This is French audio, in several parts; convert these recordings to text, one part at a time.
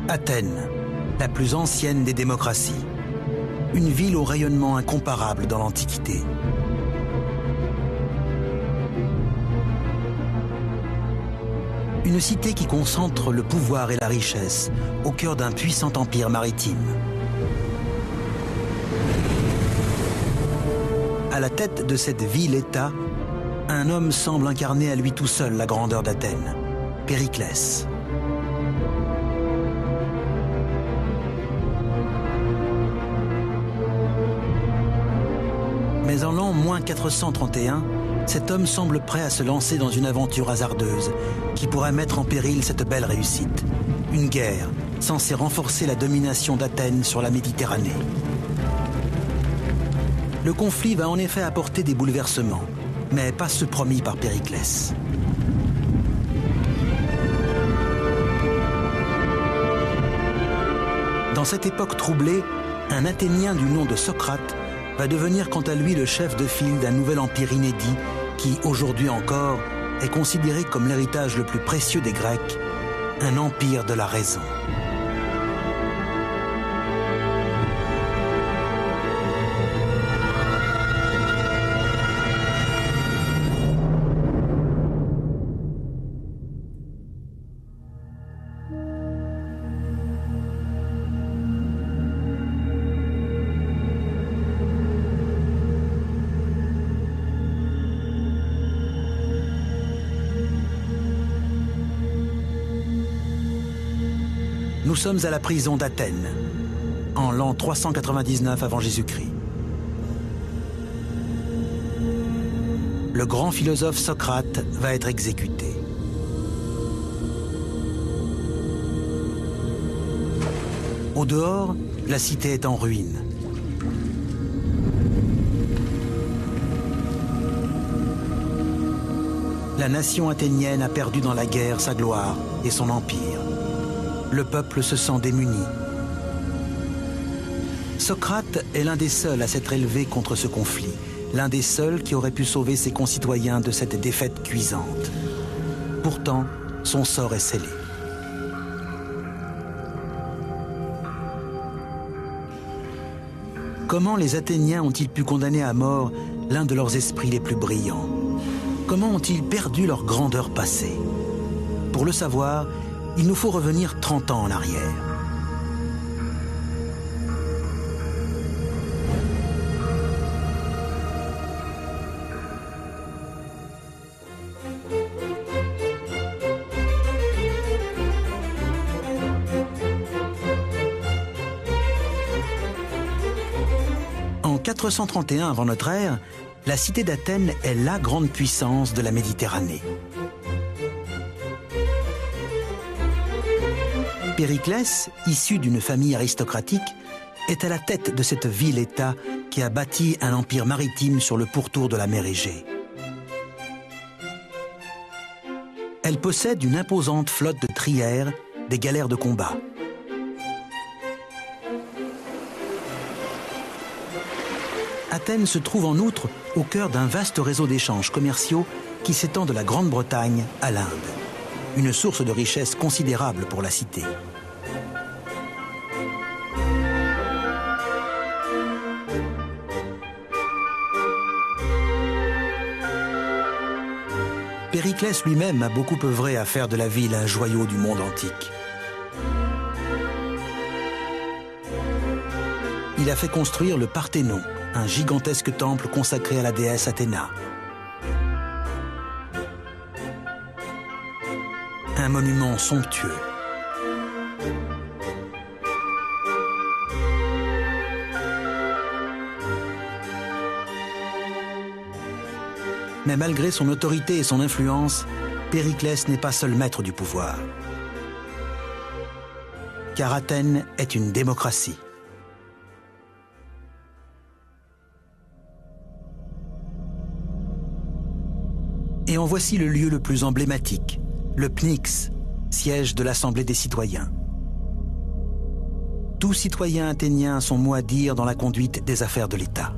Athènes, la plus ancienne des démocraties. Une ville au rayonnement incomparable dans l'Antiquité. Une cité qui concentre le pouvoir et la richesse au cœur d'un puissant empire maritime. À la tête de cette ville-État, un homme semble incarner à lui tout seul la grandeur d'Athènes, Périclès. Mais en l'an -431, cet homme semble prêt à se lancer dans une aventure hasardeuse qui pourrait mettre en péril cette belle réussite. Une guerre censée renforcer la domination d'Athènes sur la Méditerranée. Le conflit va en effet apporter des bouleversements, mais pas ceux promis par Périclès. Dans cette époque troublée, un Athénien du nom de Socrate va devenir quant à lui le chef de file d'un nouvel empire inédit qui, aujourd'hui encore, est considéré comme l'héritage le plus précieux des Grecs, un empire de la raison. Nous sommes à la prison d'Athènes, en l'an 399 avant Jésus-Christ. Le grand philosophe Socrate va être exécuté. Au dehors, la cité est en ruine. La nation athénienne a perdu dans la guerre sa gloire et son empire. Le peuple se sent démuni. Socrate est l'un des seuls à s'être élevé contre ce conflit, l'un des seuls qui aurait pu sauver ses concitoyens de cette défaite cuisante. Pourtant, son sort est scellé. Comment les Athéniens ont-ils pu condamner à mort l'un de leurs esprits les plus brillants? Comment ont-ils perdu leur grandeur passée? Pour le savoir, il nous faut revenir 30 ans en arrière. En 431 avant notre ère, la cité d'Athènes est la grande puissance de la Méditerranée. Périclès, issu d'une famille aristocratique, est à la tête de cette ville-État qui a bâti un empire maritime sur le pourtour de la mer Égée. Elle possède une imposante flotte de trières, des galères de combat. Athènes se trouve en outre au cœur d'un vaste réseau d'échanges commerciaux qui s'étend de la Grande-Bretagne à l'Inde. Une source de richesse considérable pour la cité. Périclès lui-même a beaucoup œuvré à faire de la ville un joyau du monde antique. Il a fait construire le Parthénon, un gigantesque temple consacré à la déesse Athéna. Un monument somptueux. Mais malgré son autorité et son influence, Périclès n'est pas seul maître du pouvoir. Car Athènes est une démocratie. Et en voici le lieu le plus emblématique, le Pnyx, siège de l'Assemblée des citoyens. Tout citoyen athénien a son mot à dire dans la conduite des affaires de l'État.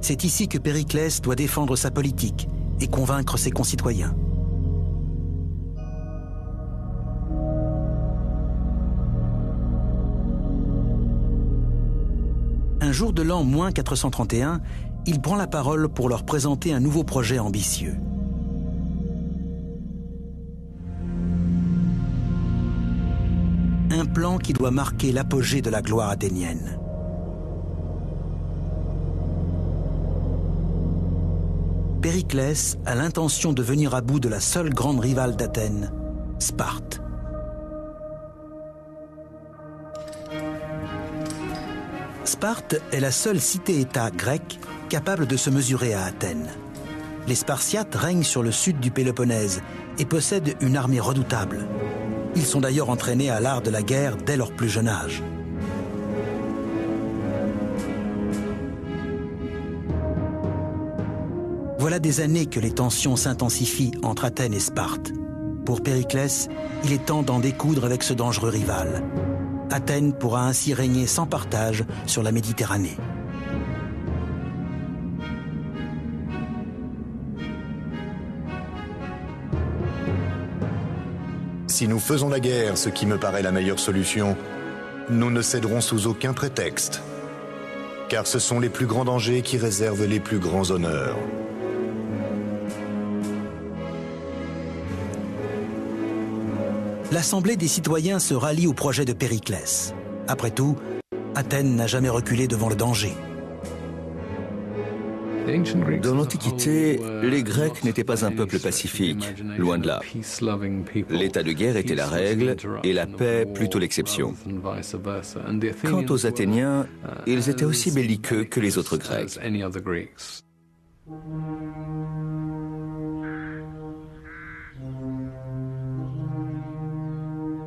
C'est ici que Périclès doit défendre sa politique et convaincre ses concitoyens. Un jour de l'an -431, il prend la parole pour leur présenter un nouveau projet ambitieux. Un plan qui doit marquer l'apogée de la gloire athénienne. Périclès a l'intention de venir à bout de la seule grande rivale d'Athènes, Sparte. Sparte est la seule cité-État grecque capable de se mesurer à Athènes. Les Spartiates règnent sur le sud du Péloponnèse et possèdent une armée redoutable. Ils sont d'ailleurs entraînés à l'art de la guerre dès leur plus jeune âge. Voilà des années que les tensions s'intensifient entre Athènes et Sparte. Pour Périclès, il est temps d'en découdre avec ce dangereux rival. Athènes pourra ainsi régner sans partage sur la Méditerranée. Si nous faisons la guerre, ce qui me paraît la meilleure solution, nous ne céderons sous aucun prétexte, car ce sont les plus grands dangers qui réservent les plus grands honneurs. L'Assemblée des citoyens se rallie au projet de Périclès. Après tout, Athènes n'a jamais reculé devant le danger. Dans l'Antiquité, les Grecs n'étaient pas un peuple pacifique, loin de là. L'état de guerre était la règle et la paix plutôt l'exception. Quant aux Athéniens, ils étaient aussi belliqueux que les autres Grecs.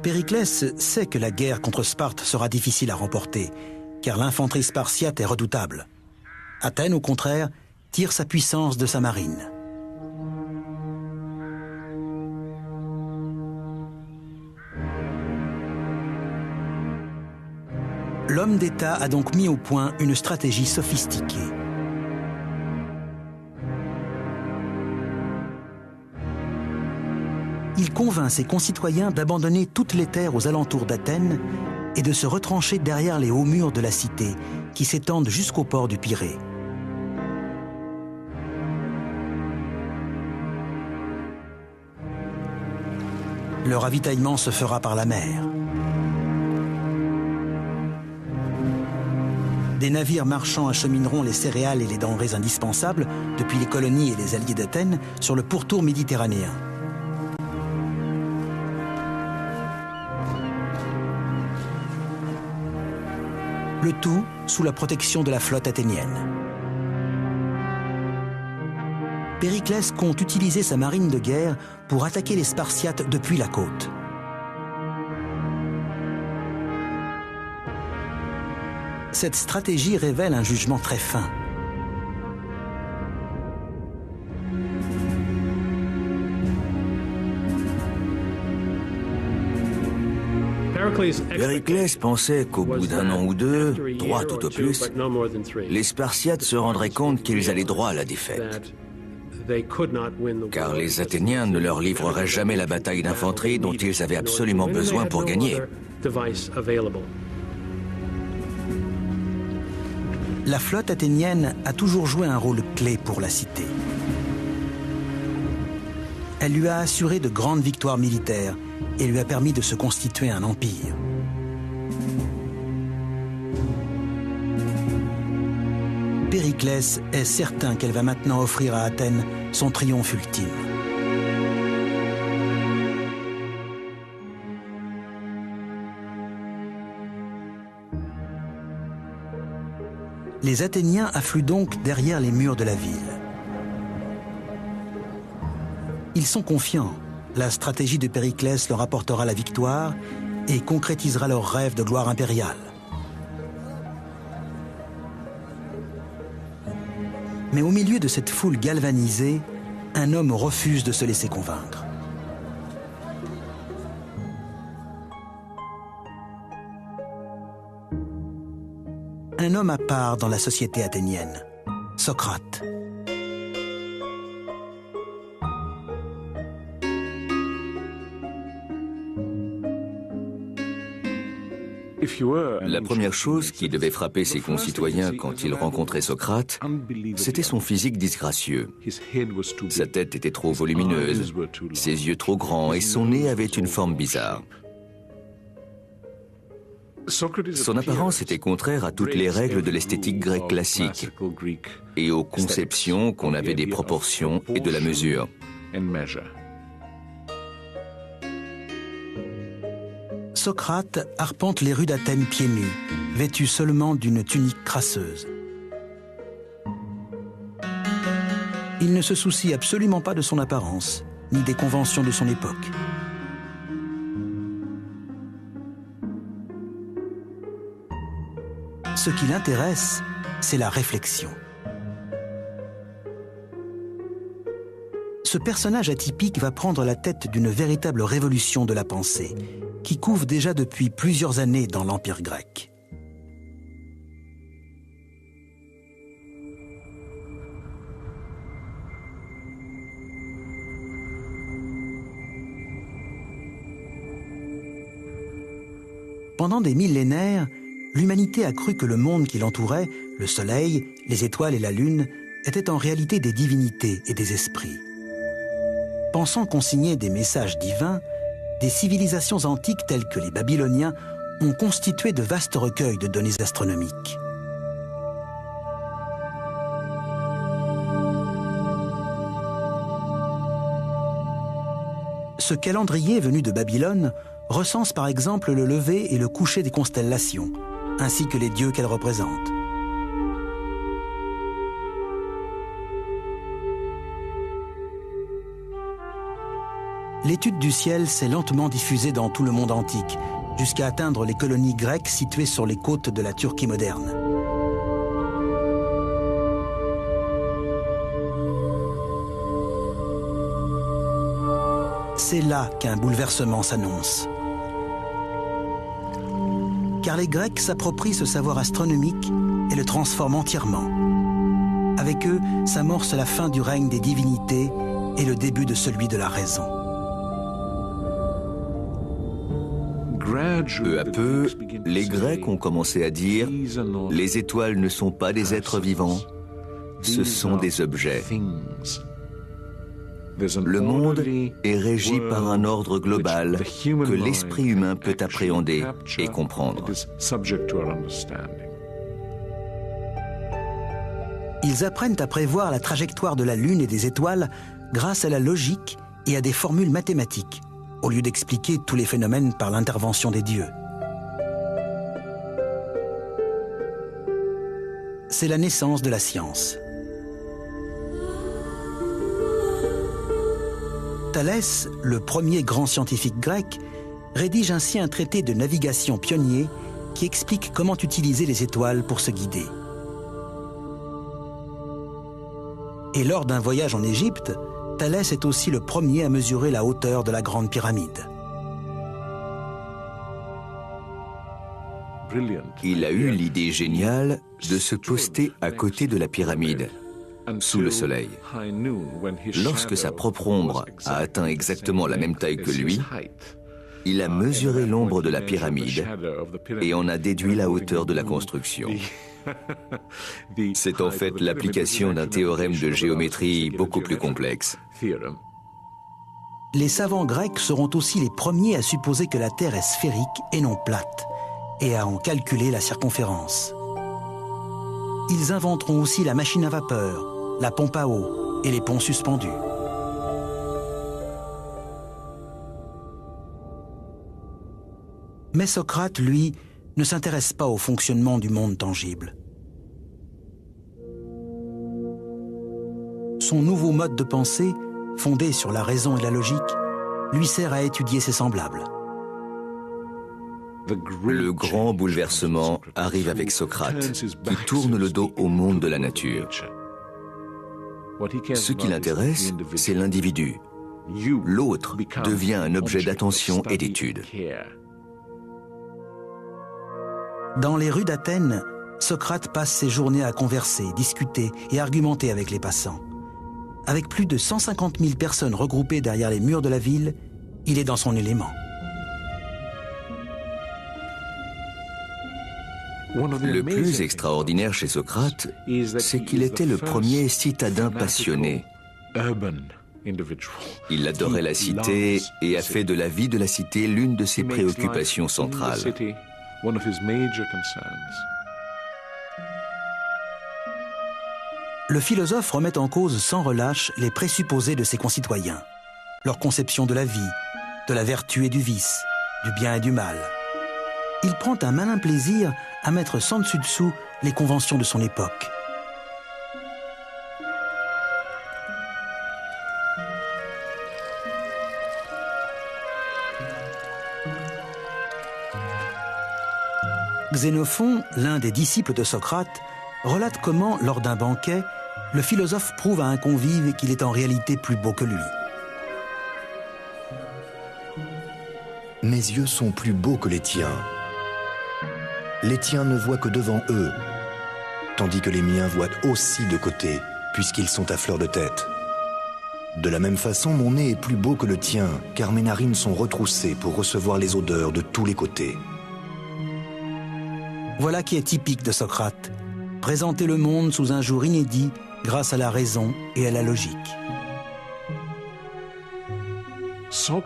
Périclès sait que la guerre contre Sparte sera difficile à remporter, car l'infanterie spartiate est redoutable. Athènes, au contraire, tire sa puissance de sa marine. L'homme d'État a donc mis au point une stratégie sophistiquée. Il convainc ses concitoyens d'abandonner toutes les terres aux alentours d'Athènes et de se retrancher derrière les hauts murs de la cité qui s'étendent jusqu'au port du Pirée. Le ravitaillement se fera par la mer. Des navires marchands achemineront les céréales et les denrées indispensables depuis les colonies et les alliés d'Athènes sur le pourtour méditerranéen. Le tout sous la protection de la flotte athénienne. Périclès compte utiliser sa marine de guerre pour attaquer les Spartiates depuis la côte. Cette stratégie révèle un jugement très fin. Périclès pensait qu'au bout d'un an ou deux, 3 tout au plus, les Spartiates se rendraient compte qu'ils allaient droit à la défaite. Car les Athéniens ne leur livreraient jamais la bataille d'infanterie dont ils avaient absolument besoin pour gagner. La flotte athénienne a toujours joué un rôle clé pour la cité. Elle lui a assuré de grandes victoires militaires et lui a permis de se constituer un empire. Périclès est certain qu'elle va maintenant offrir à Athènes son triomphe ultime. Les Athéniens affluent donc derrière les murs de la ville. Ils sont confiants. La stratégie de Périclès leur apportera la victoire et concrétisera leur rêve de gloire impériale. Mais au milieu de cette foule galvanisée, un homme refuse de se laisser convaincre. Un homme à part dans la société athénienne, Socrate. La première chose qui devait frapper ses concitoyens quand ils rencontraient Socrate, c'était son physique disgracieux. Sa tête était trop volumineuse, ses yeux trop grands et son nez avait une forme bizarre. Son apparence était contraire à toutes les règles de l'esthétique grecque classique et aux conceptions qu'on avait des proportions et de la mesure. Socrate arpente les rues d'Athènes pieds nus, vêtu seulement d'une tunique crasseuse. Il ne se soucie absolument pas de son apparence, ni des conventions de son époque. Ce qui l'intéresse, c'est la réflexion. Ce personnage atypique va prendre la tête d'une véritable révolution de la pensée, qui couve déjà depuis plusieurs années dans l'Empire grec. Pendant des millénaires, l'humanité a cru que le monde qui l'entourait, le soleil, les étoiles et la lune, étaient en réalité des divinités et des esprits. Pensant consigner des messages divins, des civilisations antiques telles que les Babyloniens ont constitué de vastes recueils de données astronomiques. Ce calendrier venu de Babylone recense par exemple le lever et le coucher des constellations, ainsi que les dieux qu'elles représentent. L'étude du ciel s'est lentement diffusée dans tout le monde antique, jusqu'à atteindre les colonies grecques situées sur les côtes de la Turquie moderne. C'est là qu'un bouleversement s'annonce. Car les Grecs s'approprient ce savoir astronomique et le transforment entièrement. Avec eux s'amorce la fin du règne des divinités et le début de celui de la raison. Peu à peu, les Grecs ont commencé à dire « Les étoiles ne sont pas des êtres vivants, ce sont des objets. Le monde est régi par un ordre global que l'esprit humain peut appréhender et comprendre. » Ils apprennent à prévoir la trajectoire de la Lune et des étoiles grâce à la logique et à des formules mathématiques, au lieu d'expliquer tous les phénomènes par l'intervention des dieux. C'est la naissance de la science. Thalès, le premier grand scientifique grec, rédige ainsi un traité de navigation pionnier qui explique comment utiliser les étoiles pour se guider. Et lors d'un voyage en Égypte, Thalès est aussi le premier à mesurer la hauteur de la Grande Pyramide. Il a eu l'idée géniale de se poster à côté de la pyramide, sous le soleil. Lorsque sa propre ombre a atteint exactement la même taille que lui, il a mesuré l'ombre de la pyramide et en a déduit la hauteur de la construction. C'est en fait l'application d'un théorème de géométrie beaucoup plus complexe. Les savants grecs seront aussi les premiers à supposer que la Terre est sphérique et non plate, et à en calculer la circonférence. Ils inventeront aussi la machine à vapeur, la pompe à eau et les ponts suspendus. Mais Socrate, lui, ne s'intéresse pas au fonctionnement du monde tangible. Son nouveau mode de pensée, fondé sur la raison et la logique, lui sert à étudier ses semblables. Le grand bouleversement arrive avec Socrate, qui tourne le dos au monde de la nature. Ce qui l'intéresse, c'est l'individu. L'autre devient un objet d'attention et d'étude. Dans les rues d'Athènes, Socrate passe ses journées à converser, discuter et argumenter avec les passants. Avec plus de 150 000 personnes regroupées derrière les murs de la ville, il est dans son élément. Le plus extraordinaire chez Socrate, c'est qu'il était le premier citadin passionné. Il adorait la cité et a fait de la vie de la cité l'une de ses préoccupations centrales. Le philosophe remet en cause sans relâche les présupposés de ses concitoyens, leur conception de la vie, de la vertu et du vice, du bien et du mal. Il prend un malin plaisir à mettre sans dessus dessous les conventions de son époque. Xénophon, l'un des disciples de Socrate, relate comment, lors d'un banquet, le philosophe prouve à un convive qu'il est en réalité plus beau que lui. Mes yeux sont plus beaux que les tiens. Les tiens ne voient que devant eux, tandis que les miens voient aussi de côté, puisqu'ils sont à fleur de tête. De la même façon, mon nez est plus beau que le tien, car mes narines sont retroussées pour recevoir les odeurs de tous les côtés. Voilà qui est typique de Socrate, présenter le monde sous un jour inédit grâce à la raison et à la logique.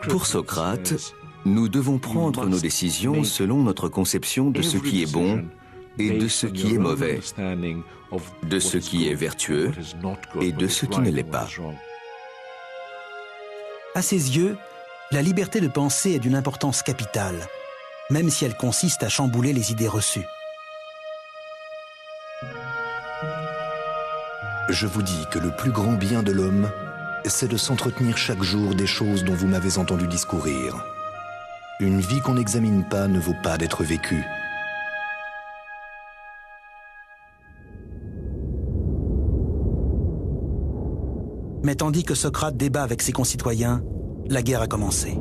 Pour Socrate, nous devons prendre nos décisions selon notre conception de ce qui est bon et de ce qui est mauvais, de ce qui est vertueux et de ce qui ne l'est pas. À ses yeux, la liberté de penser est d'une importance capitale, même si elle consiste à chambouler les idées reçues. Je vous dis que le plus grand bien de l'homme, c'est de s'entretenir chaque jour des choses dont vous m'avez entendu discourir. Une vie qu'on n'examine pas ne vaut pas d'être vécue. Mais tandis que Socrate débat avec ses concitoyens, la guerre a commencé.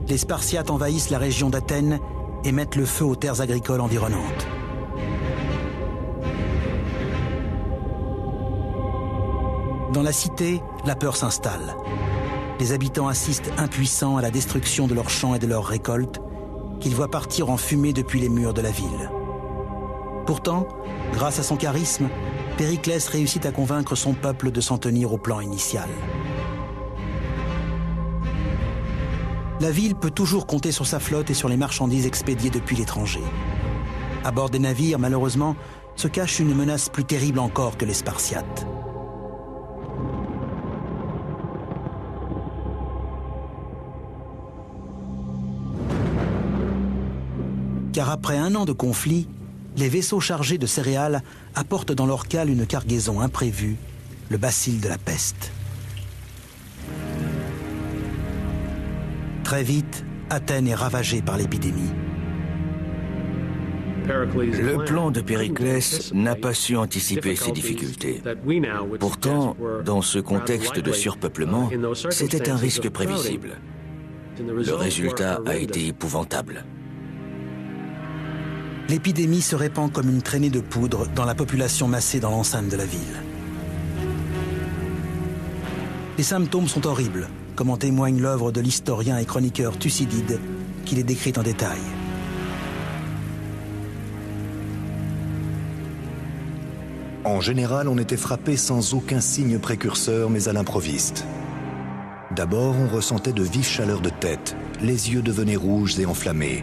Les Spartiates envahissent la région d'Athènes et mettent le feu aux terres agricoles environnantes. Dans la cité, la peur s'installe. Les habitants assistent impuissants à la destruction de leurs champs et de leurs récoltes, qu'ils voient partir en fumée depuis les murs de la ville. Pourtant, grâce à son charisme, Périclès réussit à convaincre son peuple de s'en tenir au plan initial. La ville peut toujours compter sur sa flotte et sur les marchandises expédiées depuis l'étranger. À bord des navires, malheureusement, se cache une menace plus terrible encore que les Spartiates. Car après un an de conflit, les vaisseaux chargés de céréales apportent dans leur cale une cargaison imprévue, le bacille de la peste. Très vite, Athènes est ravagée par l'épidémie. Le plan de Périclès n'a pas su anticiper ces difficultés. Pourtant, dans ce contexte de surpeuplement, c'était un risque prévisible. Le résultat a été épouvantable. L'épidémie se répand comme une traînée de poudre dans la population massée dans l'enceinte de la ville. Les symptômes sont horribles, comme en témoigne l'œuvre de l'historien et chroniqueur Thucydide, qui les décrit en détail. En général, on était frappé sans aucun signe précurseur, mais à l'improviste. D'abord, on ressentait de vives chaleurs de tête, les yeux devenaient rouges et enflammés.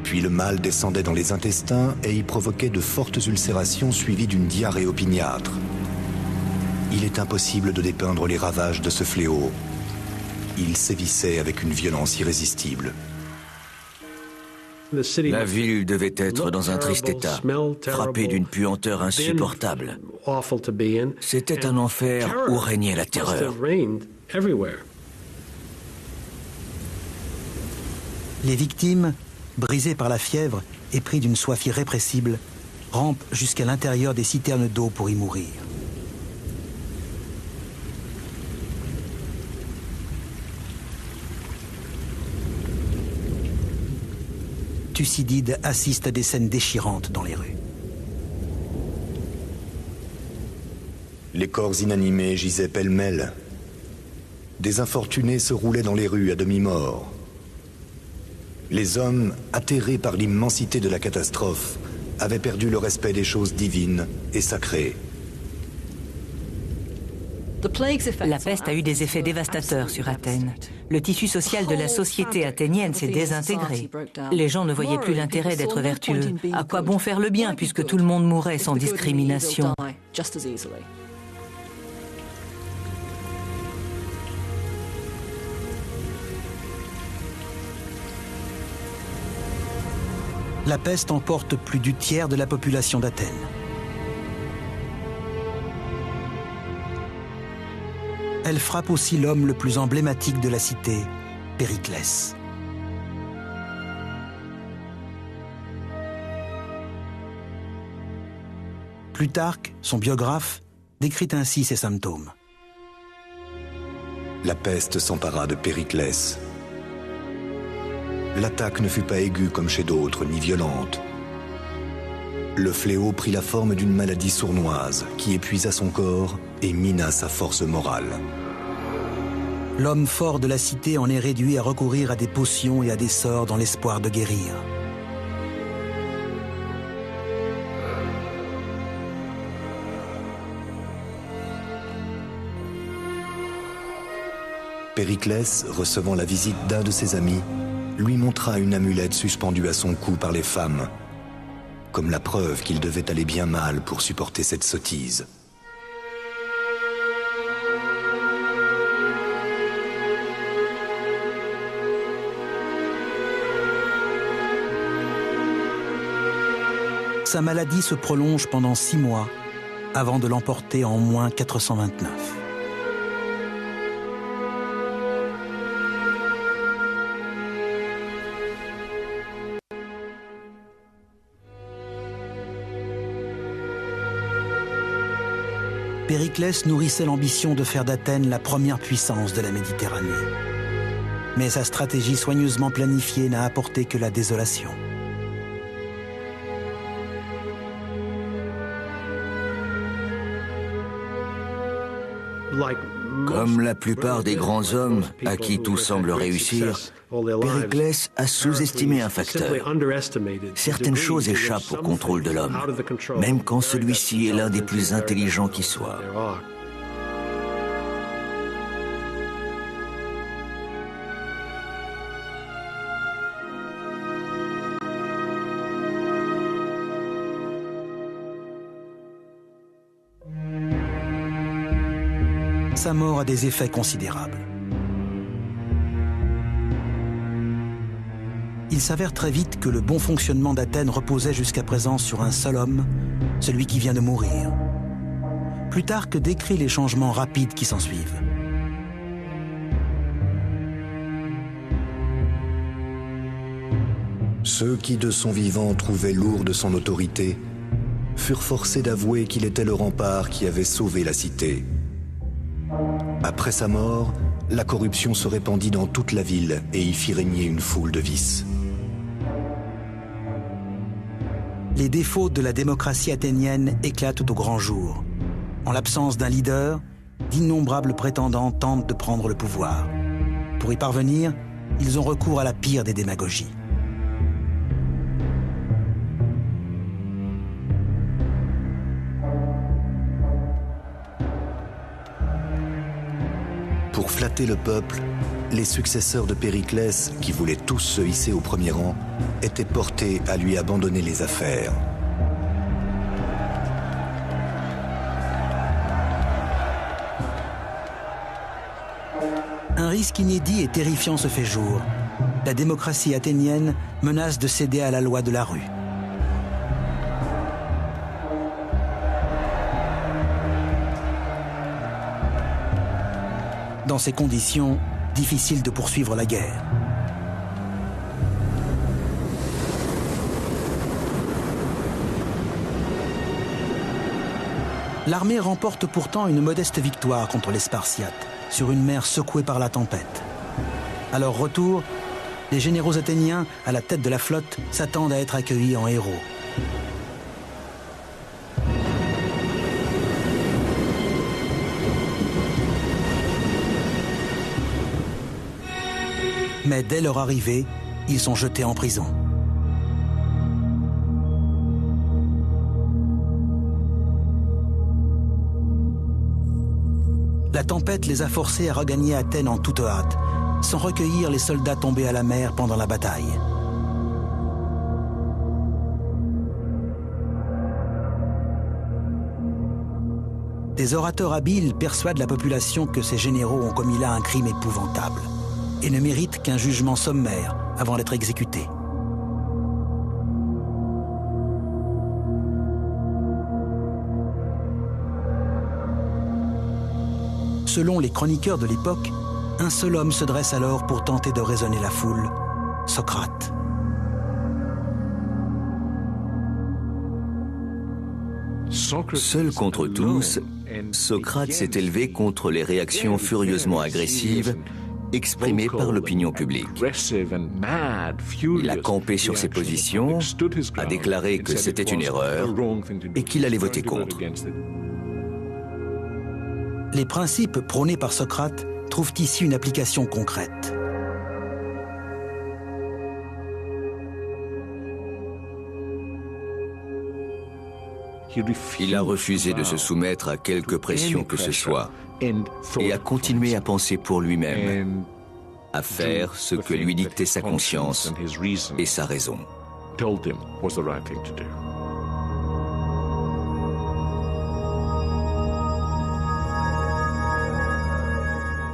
Puis le mal descendait dans les intestins et y provoquait de fortes ulcérations suivies d'une diarrhée opiniâtre. Il est impossible de dépeindre les ravages de ce fléau. Il sévissait avec une violence irrésistible. La ville devait être dans un triste état, frappée d'une puanteur insupportable. C'était un enfer où régnait la terreur. Les victimes, brisées par la fièvre et pris d'une soif irrépressible, rampent jusqu'à l'intérieur des citernes d'eau pour y mourir. Thucydide assiste à des scènes déchirantes dans les rues. Les corps inanimés gisaient pêle-mêle. Des infortunés se roulaient dans les rues à demi-mort. Les hommes, atterrés par l'immensité de la catastrophe, avaient perdu le respect des choses divines et sacrées. La peste a eu des effets dévastateurs sur Athènes. Le tissu social de la société athénienne s'est désintégré. Les gens ne voyaient plus l'intérêt d'être vertueux. À quoi bon faire le bien puisque tout le monde mourait sans discrimination? La peste emporte plus du tiers de la population d'Athènes. Elle frappe aussi l'homme le plus emblématique de la cité, Périclès. Plutarque, son biographe, décrit ainsi ses symptômes. La peste s'empara de Périclès. L'attaque ne fut pas aiguë comme chez d'autres, ni violente. Le fléau prit la forme d'une maladie sournoise qui épuisa son corps et mina sa force morale. L'homme fort de la cité en est réduit à recourir à des potions et à des sorts dans l'espoir de guérir. Périclès, recevant la visite d'un de ses amis, lui montra une amulette suspendue à son cou par les femmes, comme la preuve qu'il devait aller bien mal pour supporter cette sottise. Sa maladie se prolonge pendant 6 mois, avant de l'emporter en moins 429. Périclès nourrissait l'ambition de faire d'Athènes la première puissance de la Méditerranée. Mais sa stratégie soigneusement planifiée n'a apporté que la désolation. Comme la plupart des grands hommes à qui tout semble réussir, Périclès a sous-estimé un facteur. Certaines choses échappent au contrôle de l'homme, même quand celui-ci est l'un des plus intelligents qui soit. Sa mort a des effets considérables. Il s'avère très vite que le bon fonctionnement d'Athènes reposait jusqu'à présent sur un seul homme, celui qui vient de mourir. Plutarque décrit les changements rapides qui s'ensuivent. Ceux qui, de son vivant, trouvaient lourde son autorité, furent forcés d'avouer qu'il était le rempart qui avait sauvé la cité. Après sa mort, la corruption se répandit dans toute la ville et y fit régner une foule de vices. Les défauts de la démocratie athénienne éclatent au grand jour. En l'absence d'un leader, d'innombrables prétendants tentent de prendre le pouvoir. Pour y parvenir, ils ont recours à la pire des démagogies. Pour flatter le peuple, les successeurs de Périclès, qui voulaient tous se hisser au premier rang, étaient portés à lui abandonner les affaires. Un risque inédit et terrifiant se fait jour. La démocratie athénienne menace de céder à la loi de la rue. Dans ces conditions, difficile de poursuivre la guerre. L'armée remporte pourtant une modeste victoire contre les Spartiates, sur une mer secouée par la tempête. À leur retour, les généraux athéniens, à la tête de la flotte, s'attendent à être accueillis en héros. Mais dès leur arrivée, ils sont jetés en prison. La tempête les a forcés à regagner Athènes en toute hâte, sans recueillir les soldats tombés à la mer pendant la bataille. Des orateurs habiles persuadent la population que ces généraux ont commis là un crime épouvantable et ne méritent qu'un jugement sommaire avant d'être exécutés. Selon les chroniqueurs de l'époque, un seul homme se dresse alors pour tenter de raisonner la foule, Socrate. Seul contre tous, Socrate s'est élevé contre les réactions furieusement agressives exprimées par l'opinion publique. Il a campé sur ses positions, a déclaré que c'était une erreur et qu'il allait voter contre. Les principes prônés par Socrate trouvent ici une application concrète. Il a refusé de se soumettre à quelque pression que ce soit et a continué à penser pour lui-même, à faire ce que lui dictait sa conscience et sa raison.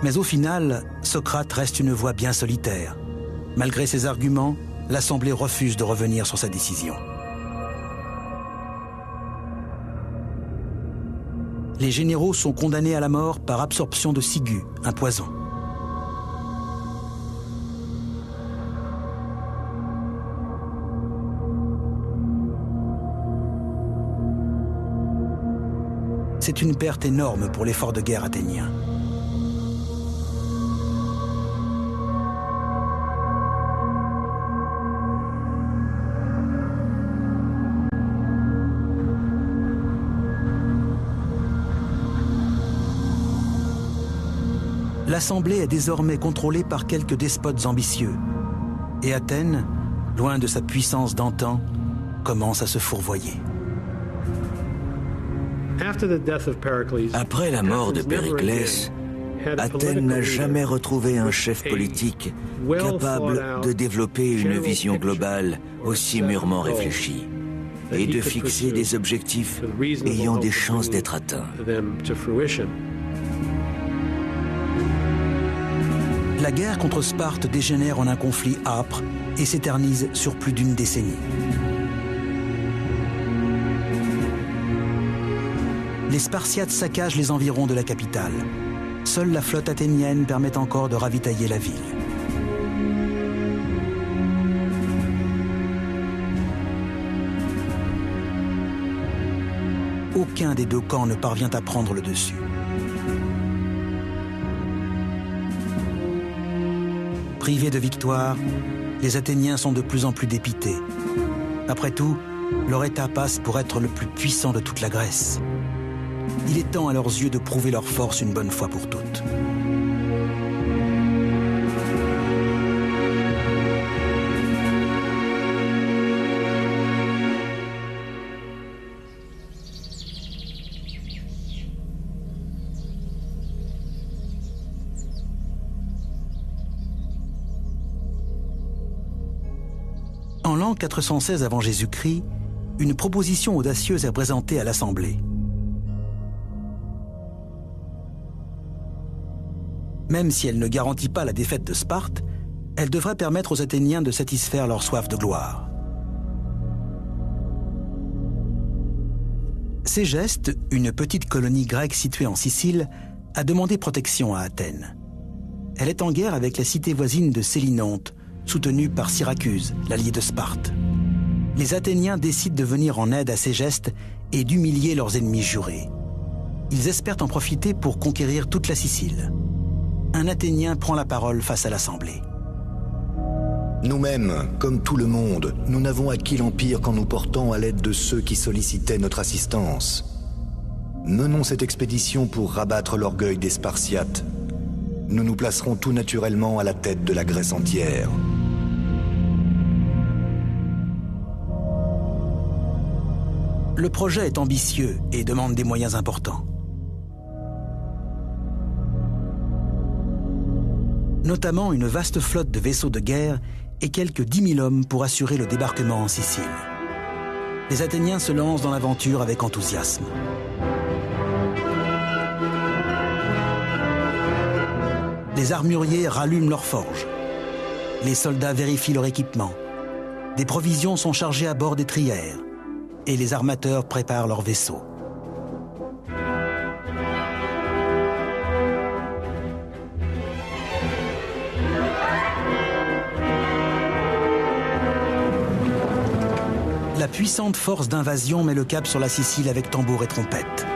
Mais au final, Socrate reste une voix bien solitaire. Malgré ses arguments, l'Assemblée refuse de revenir sur sa décision. Les généraux sont condamnés à la mort par absorption de ciguë, un poison. C'est une perte énorme pour l'effort de guerre athénien. L'Assemblée est désormais contrôlée par quelques despotes ambitieux. Et Athènes, loin de sa puissance d'antan, commence à se fourvoyer. Après la mort de Périclès, Athènes n'a jamais retrouvé un chef politique capable de développer une vision globale aussi mûrement réfléchie et de fixer des objectifs ayant des chances d'être atteints. La guerre contre Sparte dégénère en un conflit âpre et s'éternise sur plus d'une décennie. Les Spartiates saccagent les environs de la capitale. Seule la flotte athénienne permet encore de ravitailler la ville. Aucun des deux camps ne parvient à prendre le dessus. Privés de victoire, les Athéniens sont de plus en plus dépités. Après tout, leur État passe pour être le plus puissant de toute la Grèce. Il est temps à leurs yeux de prouver leur force une bonne fois pour toutes. En l'an 416 avant Jésus-Christ, une proposition audacieuse est présentée à l'Assemblée. Même si elle ne garantit pas la défaite de Sparte, elle devrait permettre aux Athéniens de satisfaire leur soif de gloire. Ségeste, une petite colonie grecque située en Sicile, a demandé protection à Athènes. Elle est en guerre avec la cité voisine de Sélinonte, soutenue par Syracuse, l'allié de Sparte. Les Athéniens décident de venir en aide à Ségeste et d'humilier leurs ennemis jurés. Ils espèrent en profiter pour conquérir toute la Sicile. Un Athénien prend la parole face à l'Assemblée. Nous-mêmes, comme tout le monde, nous n'avons acquis l'Empire qu'en nous portant à l'aide de ceux qui sollicitaient notre assistance. Menons cette expédition pour rabattre l'orgueil des Spartiates. nous nous placerons tout naturellement à la tête de la Grèce entière. Le projet est ambitieux et demande des moyens importants. Notamment une vaste flotte de vaisseaux de guerre et quelques 10 000 hommes pour assurer le débarquement en Sicile. Les Athéniens se lancent dans l'aventure avec enthousiasme. Les armuriers rallument leurs forges. Les soldats vérifient leur équipement. Des provisions sont chargées à bord des trières. Et les armateurs préparent leurs vaisseaux. La puissante force d'invasion met le cap sur la Sicile avec tambours et trompettes.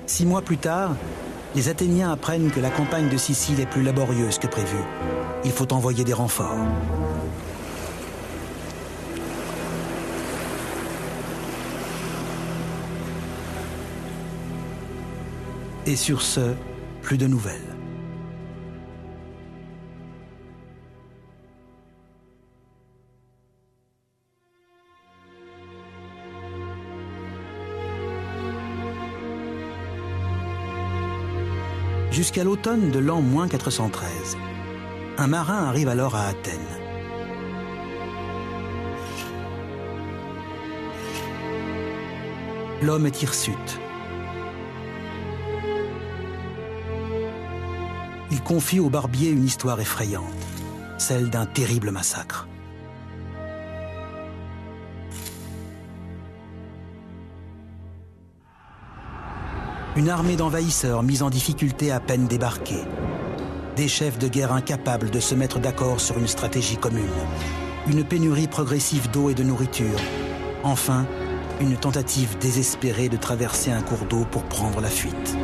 Six mois plus tard, les Athéniens apprennent que la campagne de Sicile est plus laborieuse que prévu. Il faut envoyer des renforts. Et sur ce, plus de nouvelles. Jusqu'à l'automne de l'an -413. Un marin arrive alors à Athènes. L'homme est hirsute. Il confie au barbier une histoire effrayante, celle d'un terrible massacre. Une armée d'envahisseurs mise en difficulté à peine débarquée. Des chefs de guerre incapables de se mettre d'accord sur une stratégie commune. Une pénurie progressive d'eau et de nourriture. Enfin, une tentative désespérée de traverser un cours d'eau pour prendre la fuite.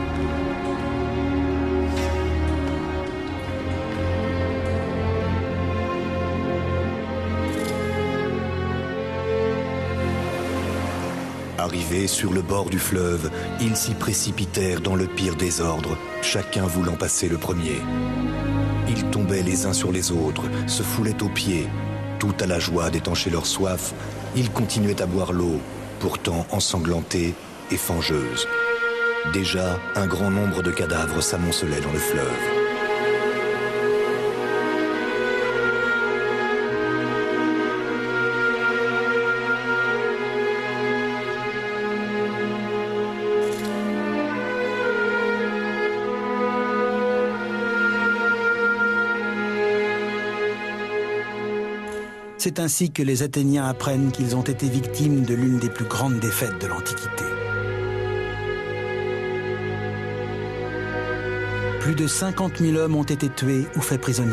Arrivés sur le bord du fleuve, ils s'y précipitèrent dans le pire désordre, chacun voulant passer le premier. Ils tombaient les uns sur les autres, se foulaient aux pieds. Tout à la joie d'étancher leur soif, ils continuaient à boire l'eau, pourtant ensanglantée et fangeuse. Déjà, un grand nombre de cadavres s'amoncelaient dans le fleuve. C'est ainsi que les Athéniens apprennent qu'ils ont été victimes de l'une des plus grandes défaites de l'Antiquité. Plus de 50 000 hommes ont été tués ou faits prisonniers.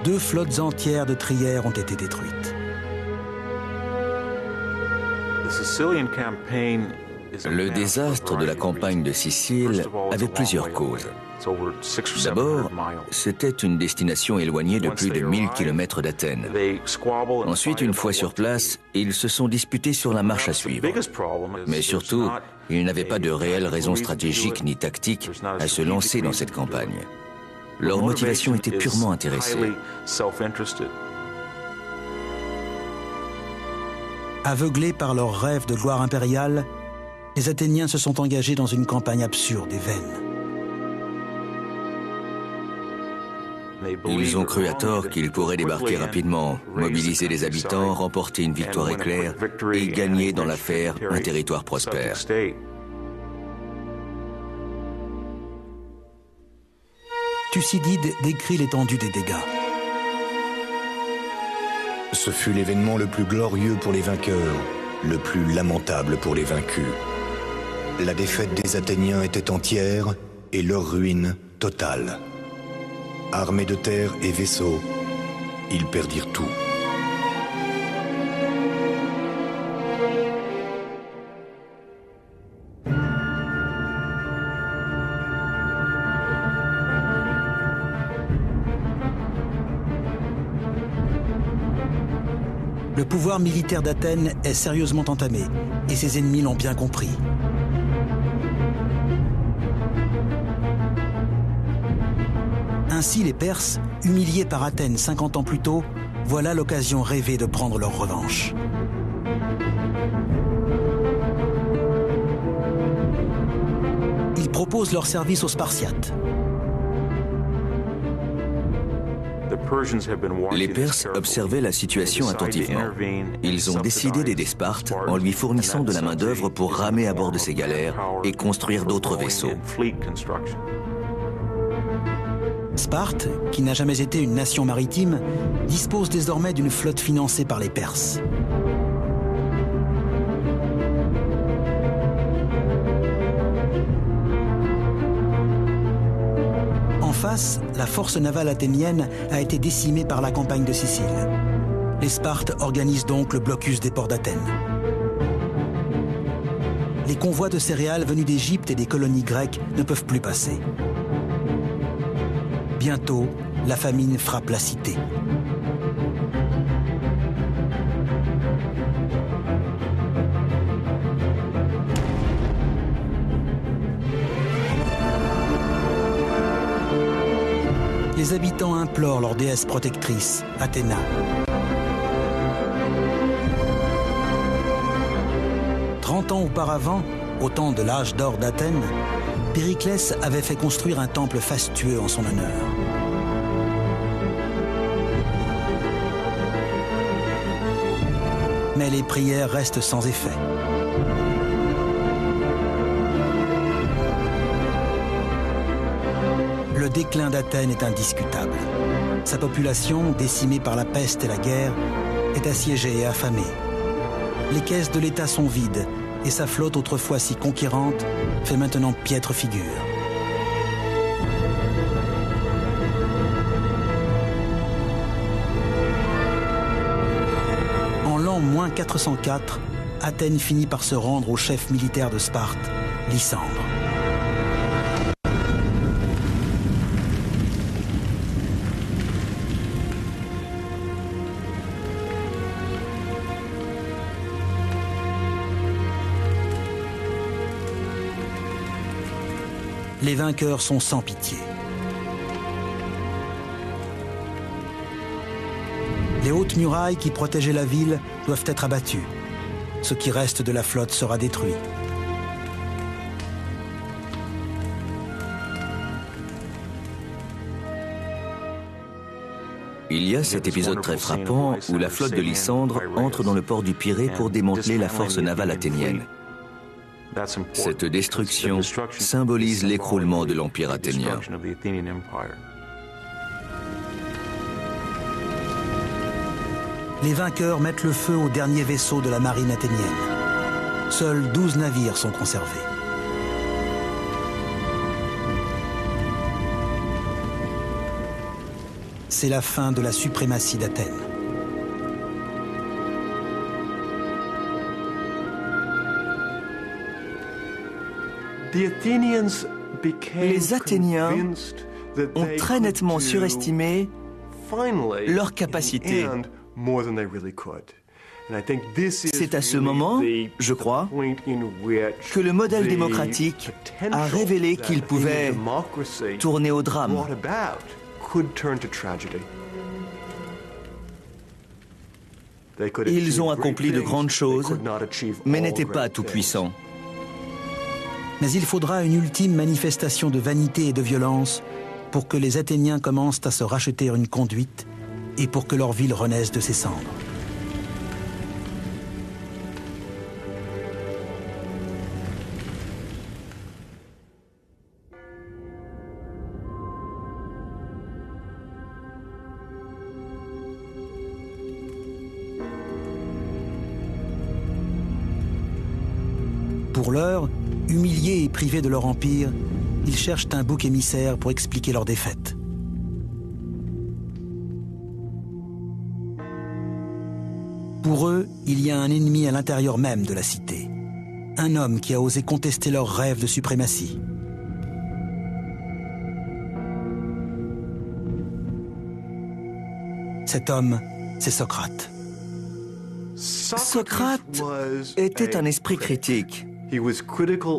Deux flottes entières de trières ont été détruites. Le désastre de la campagne de Sicile avait plusieurs causes. D'abord, c'était une destination éloignée de plus de 1000 km d'Athènes. Ensuite, une fois sur place, ils se sont disputés sur la marche à suivre. Mais surtout, ils n'avaient pas de réelle raison stratégique ni tactique à se lancer dans cette campagne. Leur motivation était purement intéressée. Aveuglés par leur rêve de gloire impériale, les Athéniens se sont engagés dans une campagne absurde et vaine. Ils ont cru à tort qu'ils pourraient débarquer rapidement, mobiliser les habitants, remporter une victoire éclair et gagner dans l'affaire un territoire prospère. Thucydide décrit l'étendue des dégâts. Ce fut l'événement le plus glorieux pour les vainqueurs, le plus lamentable pour les vaincus. La défaite des Athéniens était entière et leur ruine totale. Armés de terre et vaisseaux, ils perdirent tout. Le pouvoir militaire d'Athènes est sérieusement entamé, et ses ennemis l'ont bien compris. Ainsi, les Perses, humiliés par Athènes 50 ans plus tôt, voilà l'occasion rêvée de prendre leur revanche. Ils proposent leur service aux Spartiates. Les Perses observaient la situation attentivement. Ils ont décidé d'aider Sparte en lui fournissant de la main-d'œuvre pour ramer à bord de ses galères et construire d'autres vaisseaux. Sparte, qui n'a jamais été une nation maritime, dispose désormais d'une flotte financée par les Perses. En face, la force navale athénienne a été décimée par la campagne de Sicile. Les Spartes organisent donc le blocus des ports d'Athènes. Les convois de céréales venus d'Égypte et des colonies grecques ne peuvent plus passer. Bientôt, la famine frappe la cité. Les habitants implorent leur déesse protectrice, Athéna. « 30 ans auparavant, au temps de l'âge d'or d'Athènes, Périclès avait fait construire un temple fastueux en son honneur. Mais les prières restent sans effet. Le déclin d'Athènes est indiscutable. Sa population, décimée par la peste et la guerre, est assiégée et affamée. Les caisses de l'État sont vides et sa flotte, autrefois si conquérante, fait maintenant piètre figure. En l'an -404, Athènes finit par se rendre au chef militaire de Sparte, Lysandre. Les vainqueurs sont sans pitié. Les hautes murailles qui protégeaient la ville doivent être abattues. Ce qui reste de la flotte sera détruit. Il y a cet épisode très frappant où la flotte de Lysandre entre dans le port du Pirée pour démanteler la force navale athénienne. Cette destruction symbolise l'écroulement de l'Empire athénien. Les vainqueurs mettent le feu aux derniers vaisseaux de la marine athénienne. Seuls 12 navires sont conservés. C'est la fin de la suprématie d'Athènes. Les Athéniens ont très nettement surestimé leur capacité. C'est à ce moment, je crois, que le modèle démocratique a révélé qu'il pouvait tourner au drame. Ils ont accompli de grandes choses, mais n'étaient pas tout-puissants. Mais il faudra une ultime manifestation de vanité et de violence pour que les Athéniens commencent à se racheter une conduite et pour que leur ville renaisse de ses cendres. Pour l'heure, humiliés et privés de leur empire, ils cherchent un bouc émissaire pour expliquer leur défaite. Pour eux, il y a un ennemi à l'intérieur même de la cité. Un homme qui a osé contester leur rêve de suprématie. Cet homme, c'est Socrate. Socrate était un esprit critique.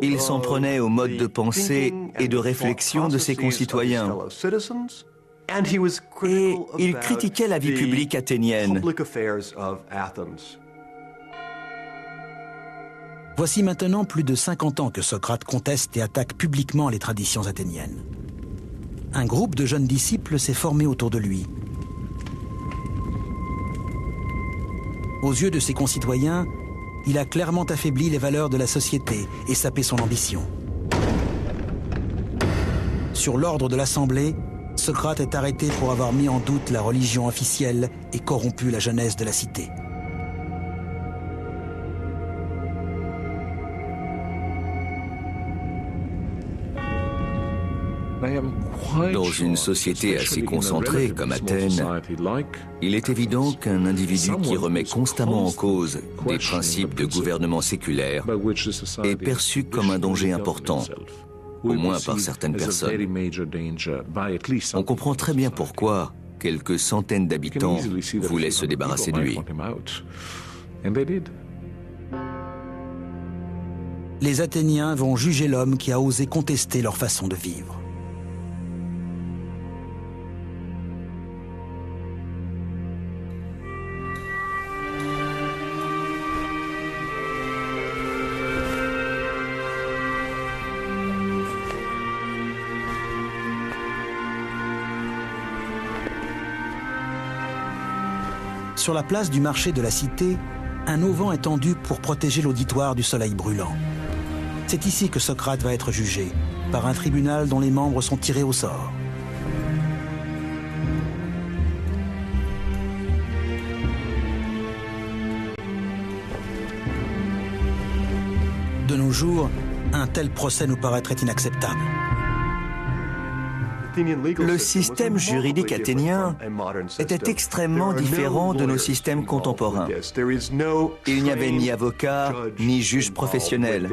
Il s'en prenait au mode de pensée et de réflexion de ses concitoyens. Et il critiquait la vie publique athénienne. Voici maintenant plus de 50 ans que Socrate conteste et attaque publiquement les traditions athéniennes. Un groupe de jeunes disciples s'est formé autour de lui. Aux yeux de ses concitoyens, il a clairement affaibli les valeurs de la société et sapé son ambition. Sur l'ordre de l'Assemblée, Socrate est arrêté pour avoir mis en doute la religion officielle et corrompu la jeunesse de la cité. Dans une société assez concentrée comme Athènes, il est évident qu'un individu qui remet constamment en cause des principes de gouvernement séculaire est perçu comme un danger important, au moins par certaines personnes. On comprend très bien pourquoi quelques centaines d'habitants voulaient se débarrasser de lui. Les Athéniens vont juger l'homme qui a osé contester leur façon de vivre. Sur la place du marché de la cité, un auvent est tendu pour protéger l'auditoire du soleil brûlant. C'est ici que Socrate va être jugé, par un tribunal dont les membres sont tirés au sort. De nos jours, un tel procès nous paraîtrait inacceptable. Le système juridique athénien était extrêmement différent de nos systèmes contemporains. Il n'y avait ni avocat, ni juge professionnel.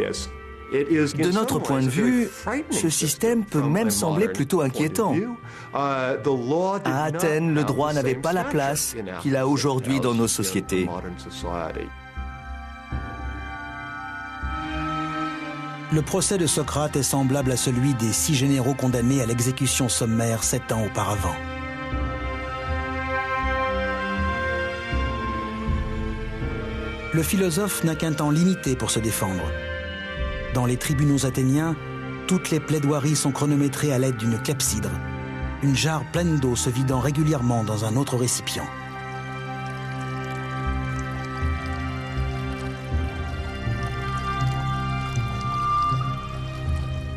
De notre point de vue, ce système peut même sembler plutôt inquiétant. À Athènes, le droit n'avait pas la place qu'il a aujourd'hui dans nos sociétés. Le procès de Socrate est semblable à celui des 6 généraux condamnés à l'exécution sommaire 7 ans auparavant. Le philosophe n'a qu'un temps limité pour se défendre. Dans les tribunaux athéniens, toutes les plaidoiries sont chronométrées à l'aide d'une clepsydre, une jarre pleine d'eau se vidant régulièrement dans un autre récipient.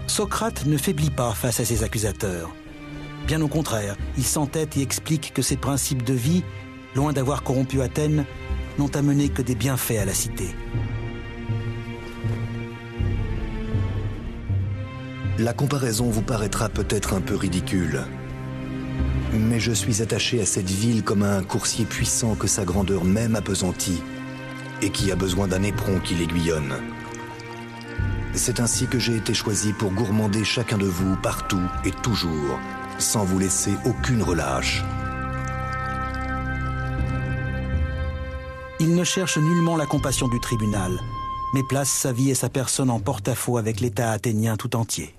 Socrate ne faiblit pas face à ses accusateurs. Bien au contraire, il s'entête et explique que ses principes de vie, loin d'avoir corrompu Athènes, n'ont amené que des bienfaits à la cité. La comparaison vous paraîtra peut-être un peu ridicule. Mais je suis attaché à cette ville comme à un coursier puissant que sa grandeur même appesantit et qui a besoin d'un éperon qui l'aiguillonne. C'est ainsi que j'ai été choisi pour gourmander chacun de vous partout et toujours, sans vous laisser aucune relâche. Il ne cherche nullement la compassion du tribunal, mais place sa vie et sa personne en porte-à-faux avec l'État athénien tout entier.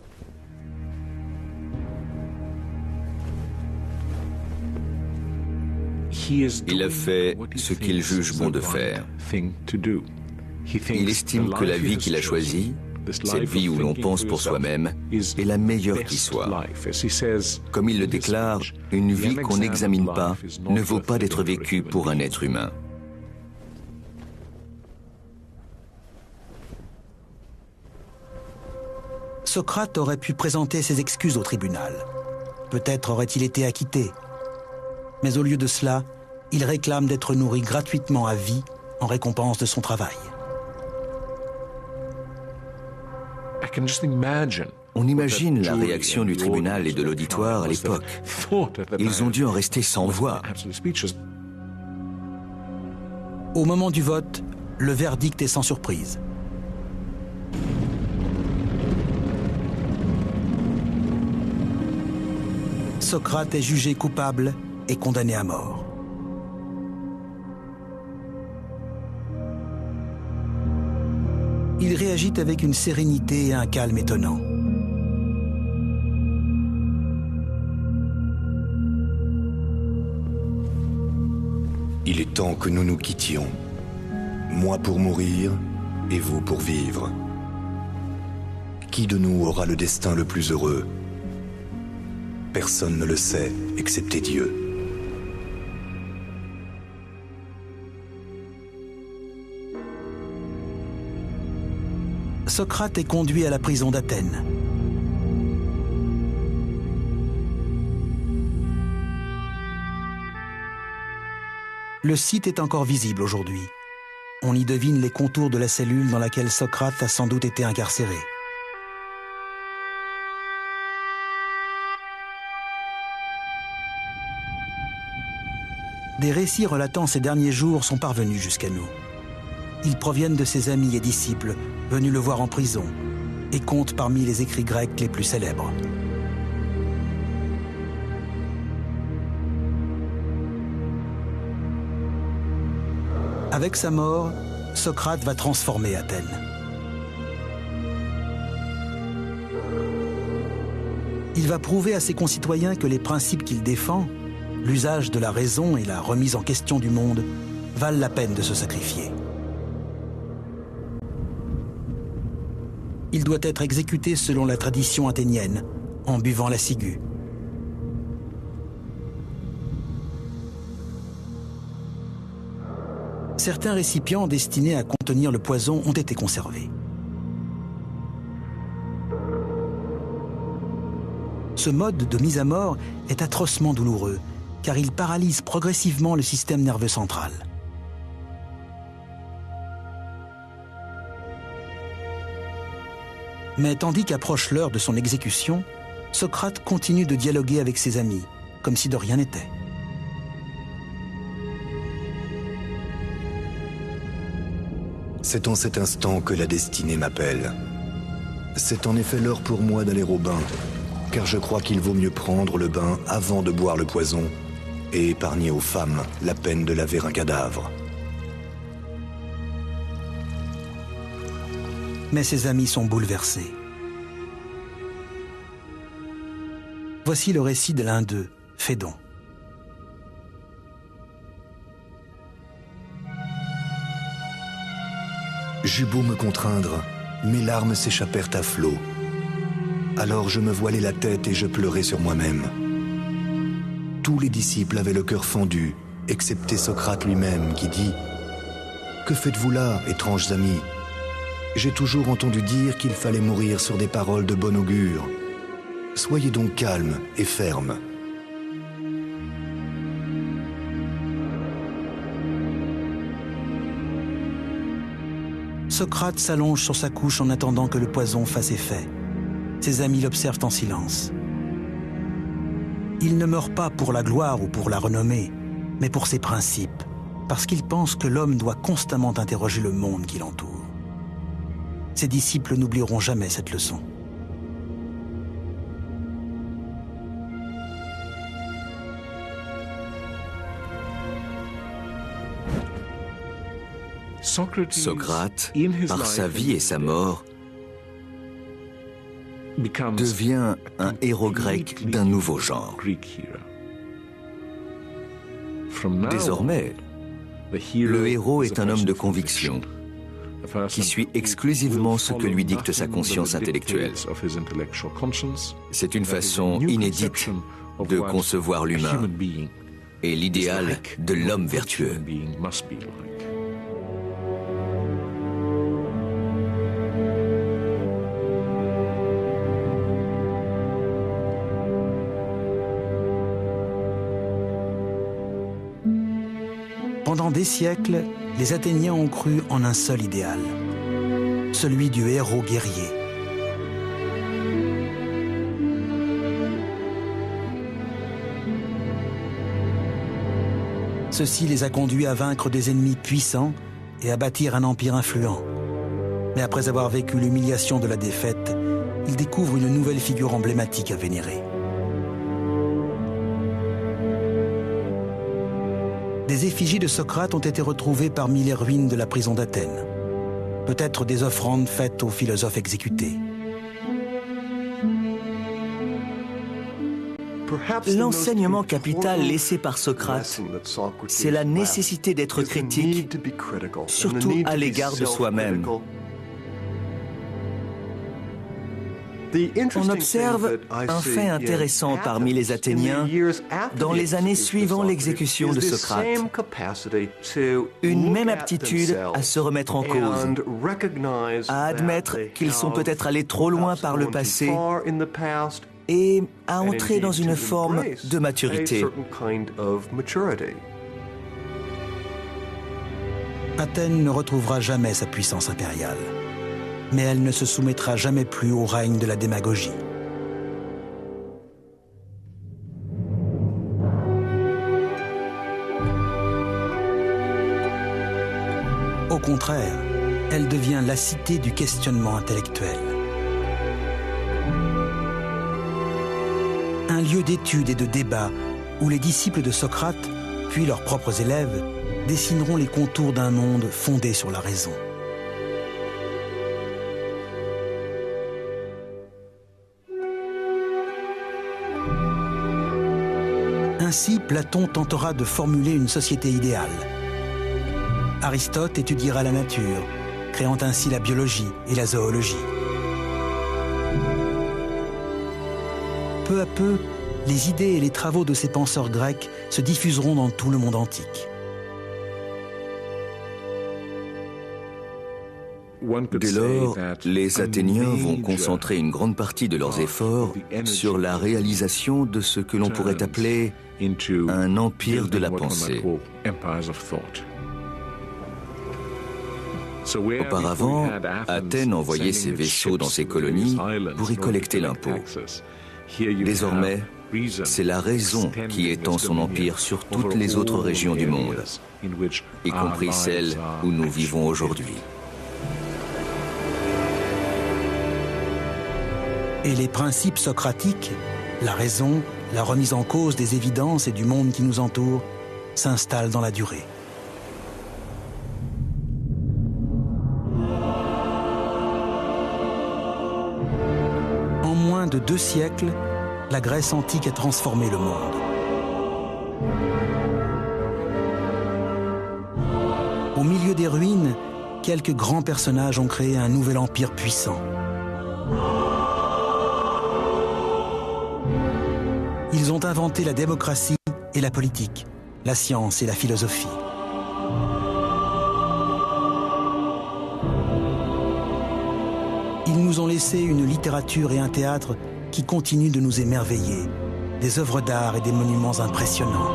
Il a fait ce qu'il juge bon de faire. Il estime que la vie qu'il a choisie, cette vie où l'on pense pour soi-même, est la meilleure qui soit. Comme il le déclare, une vie qu'on n'examine pas ne vaut pas d'être vécue pour un être humain. Socrate aurait pu présenter ses excuses au tribunal. Peut-être aurait-il été acquitté. Mais au lieu de cela, il réclame d'être nourri gratuitement à vie en récompense de son travail. On imagine la réaction du tribunal et de l'auditoire à l'époque. Ils ont dû en rester sans voix. Au moment du vote, le verdict est sans surprise. Socrate est jugé coupable et condamné à mort. il réagit avec une sérénité et un calme étonnant. Il est temps que nous nous quittions. Moi pour mourir et vous pour vivre. Qui de nous aura le destin le plus heureux? Personne ne le sait, excepté Dieu. Socrate est conduit à la prison d'Athènes. Le site est encore visible aujourd'hui. On y devine les contours de la cellule dans laquelle Socrate a sans doute été incarcéré. Des récits relatant ces derniers jours sont parvenus jusqu'à nous. Ils proviennent de ses amis et disciples venus le voir en prison et comptent parmi les écrits grecs les plus célèbres. Avec sa mort, Socrate va transformer Athènes. Il va prouver à ses concitoyens que les principes qu'il défend, l'usage de la raison et la remise en question du monde, valent la peine de se sacrifier. Il doit être exécuté selon la tradition athénienne, en buvant la ciguë. Certains récipients destinés à contenir le poison ont été conservés. Ce mode de mise à mort est atrocement douloureux, car il paralyse progressivement le système nerveux central. Mais tandis qu'approche l'heure de son exécution, Socrate continue de dialoguer avec ses amis, comme si de rien n'était. C'est en cet instant que la destinée m'appelle. C'est en effet l'heure pour moi d'aller au bain, car je crois qu'il vaut mieux prendre le bain avant de boire le poison et épargner aux femmes la peine de laver un cadavre. Mais ses amis sont bouleversés. Voici le récit de l'un d'eux, Phédon. J'eus beau me contraindre, mes larmes s'échappèrent à flots. Alors je me voilai la tête et je pleurai sur moi-même. Tous les disciples avaient le cœur fendu, excepté Socrate lui-même qui dit « Que faites-vous là, étranges amis ? J'ai toujours entendu dire qu'il fallait mourir sur des paroles de bon augure. Soyez donc calmes et fermes. » Socrate s'allonge sur sa couche en attendant que le poison fasse effet. Ses amis l'observent en silence. Il ne meurt pas pour la gloire ou pour la renommée, mais pour ses principes, parce qu'il pense que l'homme doit constamment interroger le monde qui l'entoure. Ses disciples n'oublieront jamais cette leçon. Socrate, par sa vie et sa mort, devient un héros grec d'un nouveau genre. Désormais, le héros est un homme de conviction qui suit exclusivement ce que lui dicte sa conscience intellectuelle. C'est une façon inédite de concevoir l'humain et l'idéal de l'homme vertueux. Pendant des siècles, les Athéniens ont cru en un seul idéal, celui du héros guerrier. Ceci les a conduits à vaincre des ennemis puissants et à bâtir un empire influent. Mais après avoir vécu l'humiliation de la défaite, ils découvrent une nouvelle figure emblématique à vénérer. Des effigies de Socrate ont été retrouvées parmi les ruines de la prison d'Athènes. peut-être des offrandes faites aux philosophes exécutés. L'enseignement capital laissé par Socrate, c'est la nécessité d'être critique, surtout à l'égard de soi-même. On observe un fait intéressant parmi les Athéniens dans les années suivant l'exécution de Socrate. Une même aptitude à se remettre en cause, à admettre qu'ils sont peut-être allés trop loin par le passé et à entrer dans une forme de maturité. Athènes ne retrouvera jamais sa puissance impériale, mais elle ne se soumettra jamais plus au règne de la démagogie. Au contraire, elle devient la cité du questionnement intellectuel. Un lieu d'étude et de débat où les disciples de Socrate, puis leurs propres élèves, dessineront les contours d'un monde fondé sur la raison. Ainsi, Platon tentera de formuler une société idéale. Aristote étudiera la nature, créant ainsi la biologie et la zoologie. Peu à peu, les idées et les travaux de ces penseurs grecs se diffuseront dans tout le monde antique. Dès lors, les Athéniens vont concentrer une grande partie de leurs efforts sur la réalisation de ce que l'on pourrait appeler un empire de la pensée. Auparavant, Athènes envoyait ses vaisseaux dans ses colonies pour y collecter l'impôt. Désormais, c'est la raison qui étend son empire sur toutes les autres régions du monde, y compris celles où nous vivons aujourd'hui. Et les principes socratiques, la raison, la remise en cause des évidences et du monde qui nous entoure, s'installent dans la durée. En moins de 2 siècles, la Grèce antique a transformé le monde. Au milieu des ruines, quelques grands personnages ont créé un nouvel empire puissant. Ils ont inventé la démocratie et la politique, la science et la philosophie. Ils nous ont laissé une littérature et un théâtre qui continuent de nous émerveiller, des œuvres d'art et des monuments impressionnants.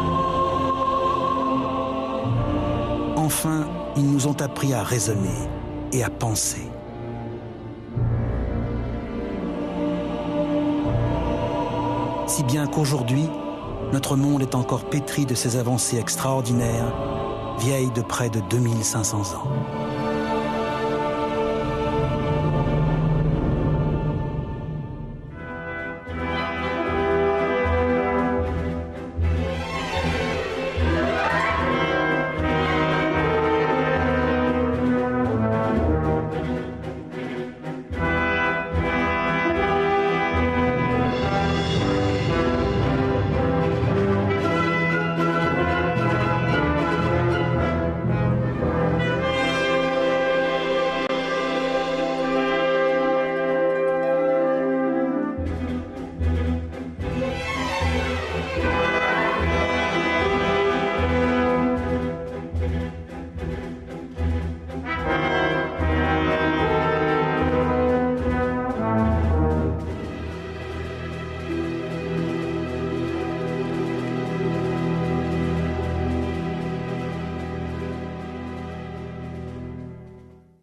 Enfin, ils nous ont appris à raisonner et à penser. Si bien qu'aujourd'hui, notre monde est encore pétri de ces avancées extraordinaires, vieilles de près de 2500 ans.